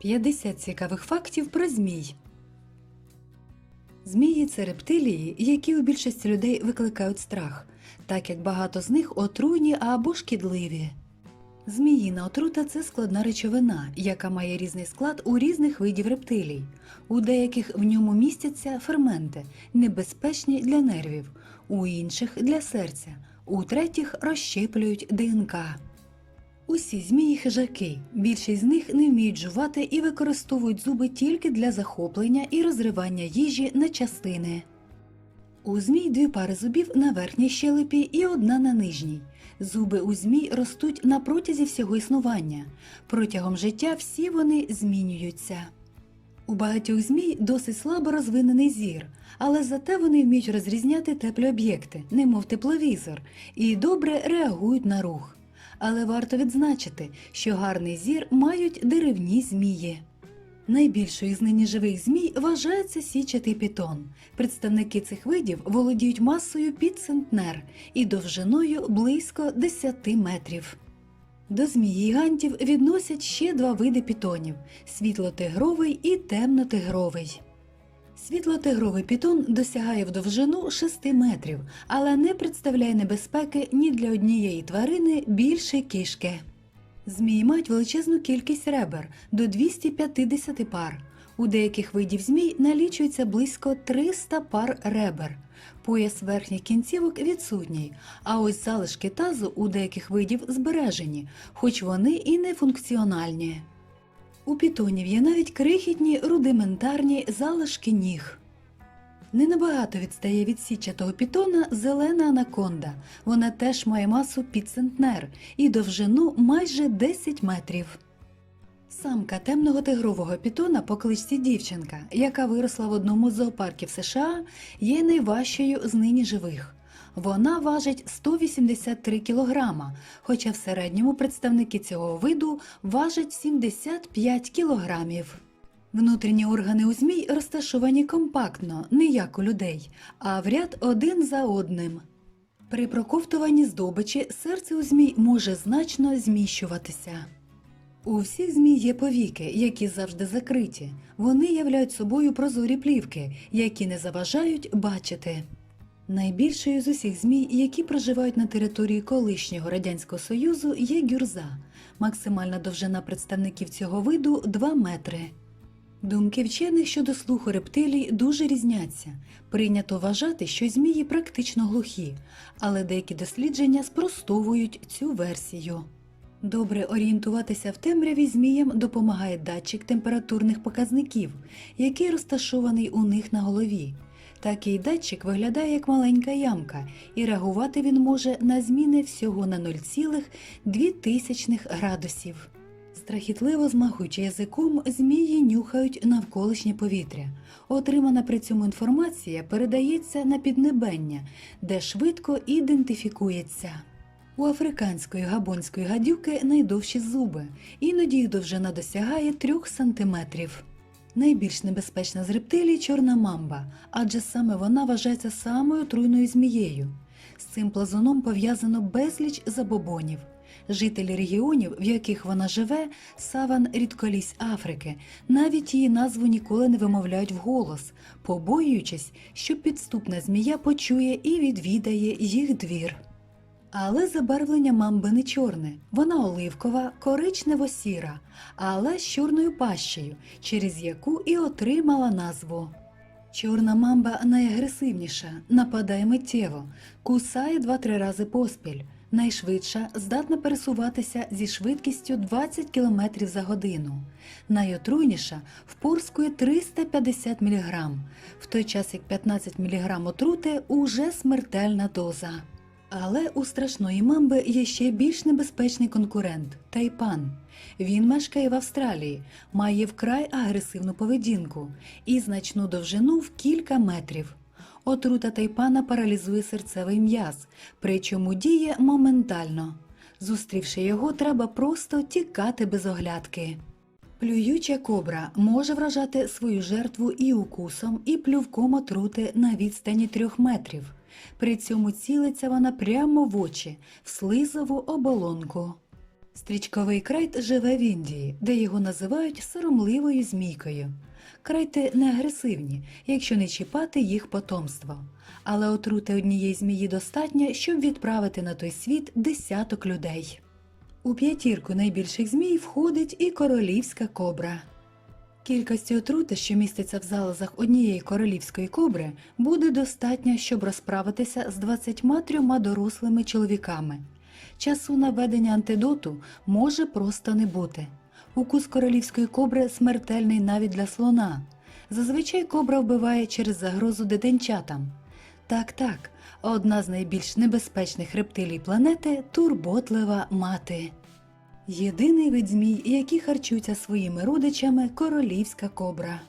50 цікавих фактів про змій. Змії – це рептилії, які у більшості людей викликають страх, так як багато з них отруйні або шкідливі. Зміїна отрута – це складна речовина, яка має різний склад у різних видів рептилій. У деяких в ньому містяться ферменти, небезпечні для нервів, у інших – для серця, у третіх – розщеплюють ДНК. Усі змії – хижаки, більшість з них не вміють жувати і використовують зуби тільки для захоплення і розривання їжі на частини. У змій 2 пари зубів на верхній щелепі і 1 на нижній. Зуби у змій ростуть на протязі всього існування. Протягом життя всі вони змінюються. У багатьох змій досить слабо розвинений зір, але зате вони вміють розрізняти теплі об'єкти, немов тепловізор, і добре реагують на рух. Але варто відзначити, що гарний зір мають деревні змії. Найбільшою з нині живих змій вважається січатий пітон. Представники цих видів володіють масою під центнер і довжиною близько 10 метрів. До змій-гігантів відносять ще 2 види пітонів – світлотигровий і темнотигровий. Світлотигровий пітон досягає в довжину 6 метрів, але не представляє небезпеки ні для однієї тварини більше кішки. Змії мають величезну кількість ребер – до 250 пар. У деяких видів змій налічується близько 300 пар ребер. Пояс верхніх кінцівок відсутній, а ось залишки тазу у деяких видів збережені, хоч вони і не функціональні. У пітонів є навіть крихітні рудиментарні залишки ніг. Не набагато відстає від січатого пітона зелена анаконда. Вона теж має масу під центнер і довжину майже 10 метрів. Самка темного тигрового пітона по кличці Дівчинка, яка виросла в одному з зоопарків США, є найважчою з нині живих. Вона важить 183 кілограма, хоча в середньому представники цього виду важать 75 кілограмів. Внутрішні органи у змій розташовані компактно, не як у людей, а в ряд один за одним. При проковтуванні здобичі серце у змій може значно зміщуватися. У всіх змій є повіки, які завжди закриті. Вони являють собою прозорі плівки, які не заважають бачити. Найбільшою з усіх змій, які проживають на території колишнього Радянського Союзу, є гюрза. Максимальна довжина представників цього виду – 2 метри. Думки вчених щодо слуху рептилій дуже різняться. Прийнято вважати, що змії практично глухі, але деякі дослідження спростовують цю версію. Добре орієнтуватися в темряві зміям допомагає датчик температурних показників, який розташований у них на голові. Такий датчик виглядає як маленька ямка, і реагувати він може на зміни всього на 0,02 градусів. Страхітливо змахуючи язиком, змії нюхають навколишнє повітря. Отримана при цьому інформація передається на піднебення, де швидко ідентифікується. У африканської габонської гадюки найдовші зуби, іноді їх довжина досягає 3 сантиметрів. Найбільш небезпечна з рептилій – чорна мамба, адже саме вона вважається самою отруйною змією. З цим плазуном пов'язано безліч забобонів. Жителі регіонів, в яких вона живе, саван рідколіссь Африки, навіть її назву ніколи не вимовляють вголос, побоюючись, що підступна змія почує і відвідає їх двір. Але забарвлення мамби не чорне, вона оливкова, коричнево-сіра, але з чорною пащею, через яку і отримала назву. Чорна мамба найагресивніша, нападає миттєво, кусає 2-3 рази поспіль. Найшвидша здатна пересуватися зі швидкістю 20 км за годину. Найотруйніша впорскує 350 мг, в той час як 15 мг отрути – уже смертельна доза. Але у страшної мамби є ще більш небезпечний конкурент – тайпан. Він мешкає в Австралії, має вкрай агресивну поведінку і значну довжину в кілька метрів. Отрута тайпана паралізує серцевий м'яз, причому діє моментально. Зустрівши його, треба просто тікати без оглядки. Плююча кобра може вражати свою жертву і укусом, і плювком отрути на відстані 3 метрів. При цьому цілиться вона прямо в очі, в слизову оболонку. Стрічковий крайт живе в Індії, де його називають соромливою змійкою. Крайти не агресивні, якщо не чіпати їх потомство. Але отрути однієї змії достатньо, щоб відправити на той світ десяток людей. У п'ятірку найбільших змій входить і королівська кобра. Кількості отрути, що міститься в залозах однієї королівської кобри, буде достатньо, щоб розправитися з 23 дорослими чоловіками. Часу на введення антидоту може просто не бути. Укус королівської кобри смертельний навіть для слона. Зазвичай кобра вбиває через загрозу дитинчатам. Так, одна з найбільш небезпечних рептилій планети – турботлива мати. Єдиний вид змій, які харчуються своїми родичами – королівська кобра.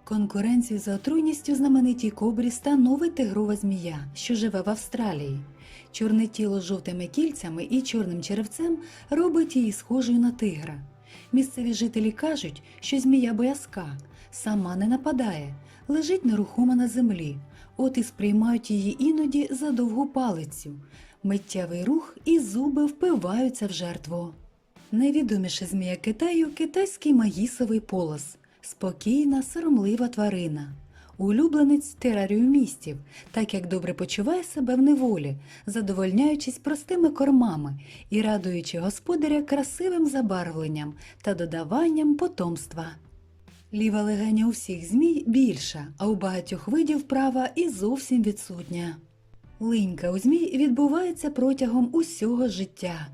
Конкуренцію за отруйністю знаменитій кобрі становить тигрова змія, що живе в Австралії. Чорне тіло з жовтими кільцями і чорним черевцем робить її схожою на тигра. Місцеві жителі кажуть, що змія боязка, сама не нападає, лежить нерухомо на землі, от і сприймають її іноді за довгу палицю. Миттєвий рух і зуби впиваються в жертву. Найвідоміша змія Китаю – китайський маїсовий полос. Спокійна, соромлива тварина. Улюбленець тераріумістів, так як добре почуває себе в неволі, задовольняючись простими кормами і радуючи господаря красивим забарвленням та додаванням потомства. Ліва легеня у всіх змій більша, а у багатьох видів права і зовсім відсутня. Линька у змій відбувається протягом усього життя.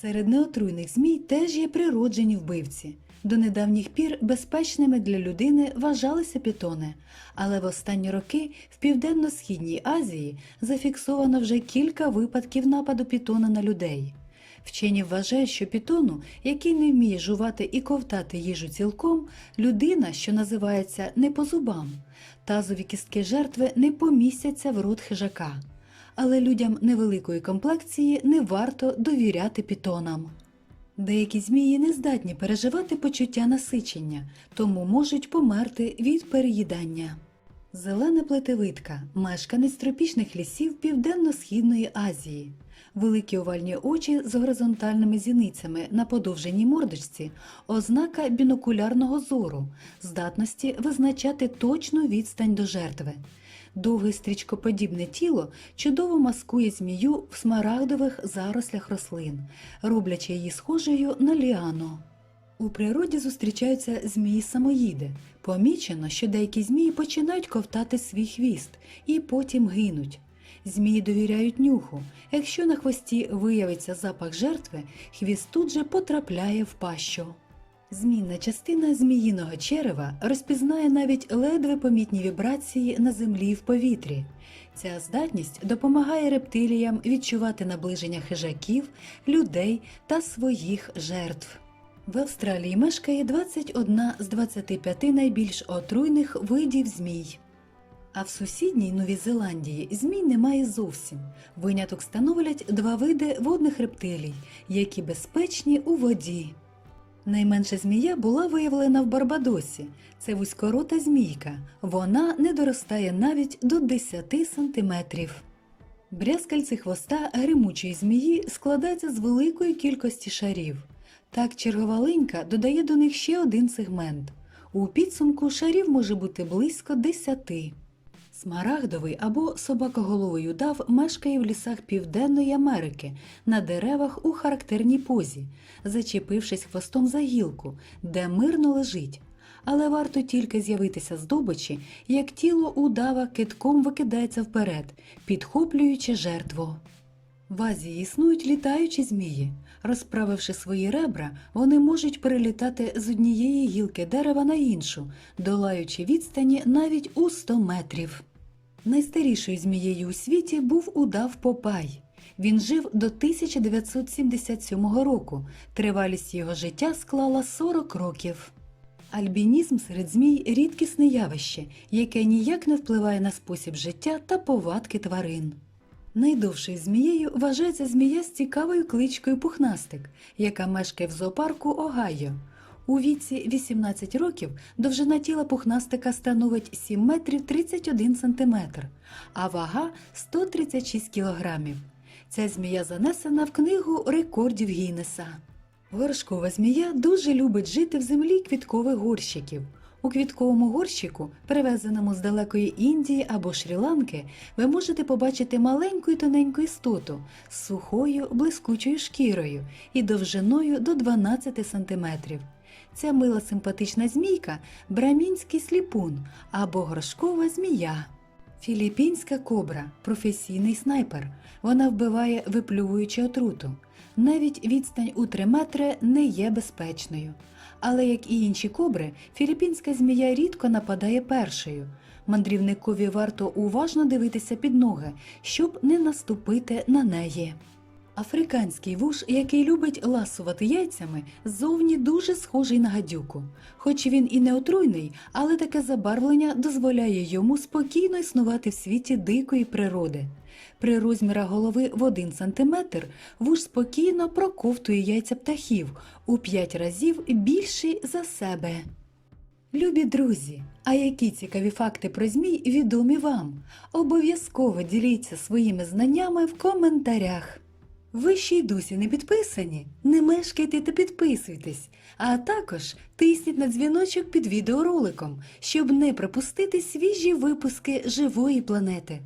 Серед неотруйних змій теж є природжені вбивці. До недавніх пір безпечними для людини вважалися пітони, але в останні роки в Південно-Східній Азії зафіксовано вже кілька випадків нападу пітона на людей. Вчені вважають, що пітону, який не вміє жувати і ковтати їжу цілком, людина, що називається не по зубам. Тазові кістки жертви не помістяться в рот хижака. Але людям невеликої комплекції не варто довіряти пітонам. Деякі змії не здатні переживати почуття насичення, тому можуть померти від переїдання. Зелена плетевидка – мешканець тропічних лісів Південно-Східної Азії. Великі овальні очі з горизонтальними зіницями на подовженій мордочці – ознака бінокулярного зору, здатності визначати точну відстань до жертви. Довге стрічкоподібне тіло чудово маскує змію в смарагдових зарослях рослин, роблячи її схожою на ліану. У природі зустрічаються змії-самоїди. Помічено, що деякі змії починають ковтати свій хвіст і потім гинуть. Змії довіряють нюху. Якщо на хвості виявиться запах жертви, хвіст тут же потрапляє в пащу. Змінна частина зміїного черева розпізнає навіть ледве помітні вібрації на землі і в повітрі. Ця здатність допомагає рептиліям відчувати наближення хижаків, людей та своїх жертв. В Австралії мешкає 21 з 25 найбільш отруйних видів змій. А в сусідній Новій Зеландії змій немає зовсім. Виняток становлять два види водних рептилій, які безпечні у воді. Найменша змія була виявлена в Барбадосі. Це вузькорота змійка. Вона не доростає навіть до 10 сантиметрів. Брязкальце хвоста гримучої змії складається з великої кількості шарів. Так чергова линька додає до них ще один сегмент. У підсумку шарів може бути близько 10. Смарагдовий або собакоголовий удав мешкає в лісах Південної Америки, на деревах у характерній позі, зачепившись хвостом за гілку, де мирно лежить. Але варто тільки з'явитися здобичі, як тіло удава кидком викидається вперед, підхоплюючи жертву. В Азії існують літаючі змії. Розправивши свої ребра, вони можуть перелітати з однієї гілки дерева на іншу, долаючи відстані навіть у 100 метрів. Найстарішою змією у світі був удав Попай. Він жив до 1977 року. Тривалість його життя склала 40 років. Альбінізм серед змій – рідкісне явище, яке ніяк не впливає на спосіб життя та повадки тварин. Найдовшою змією вважається змія з цікавою кличкою Пухнастик, яка мешкає в зоопарку Огайо. У віці 18 років довжина тіла пухнастика становить 7 метрів 31 сантиметр, а вага – 136 кілограмів. Ця змія занесена в книгу рекордів Гіннеса. Горшкова змія дуже любить жити в землі квіткових горщиків. У квітковому горщику, привезеному з далекої Індії або Шрі-Ланки, ви можете побачити маленьку й тоненьку істоту з сухою, блискучою шкірою і довжиною до 12 см. Ця мила симпатична змійка – брамінський сліпун або горшкова змія. Філіппінська кобра – професійний снайпер. Вона вбиває, виплювуючи отруту. Навіть відстань у 3 метри не є безпечною. Але, як і інші кобри, філіппінська змія рідко нападає першою. Мандрівникові варто уважно дивитися під ноги, щоб не наступити на неї. Африканський вуж, який любить ласувати яйцями, ззовні дуже схожий на гадюку. Хоч він і не отруйний, але таке забарвлення дозволяє йому спокійно існувати в світі дикої природи. При розмірах голови в 1 см вуж спокійно проковтує яйця птахів у 5 разів більші за себе. Любі друзі, а які цікаві факти про змій відомі вам? Обов'язково діліться своїми знаннями в коментарях. Ви ще й досі не підписані? Не мешкайте та підписуйтесь, а також тисніть на дзвіночок під відеороликом, щоб не пропустити свіжі випуски Живої планети.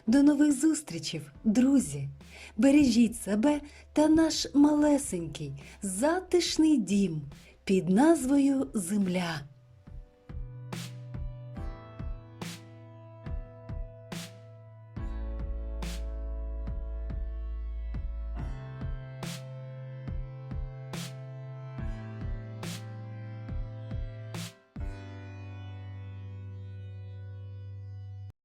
До нових зустрічей, друзі! Бережіть себе та наш малесенький, затишний дім під назвою Земля.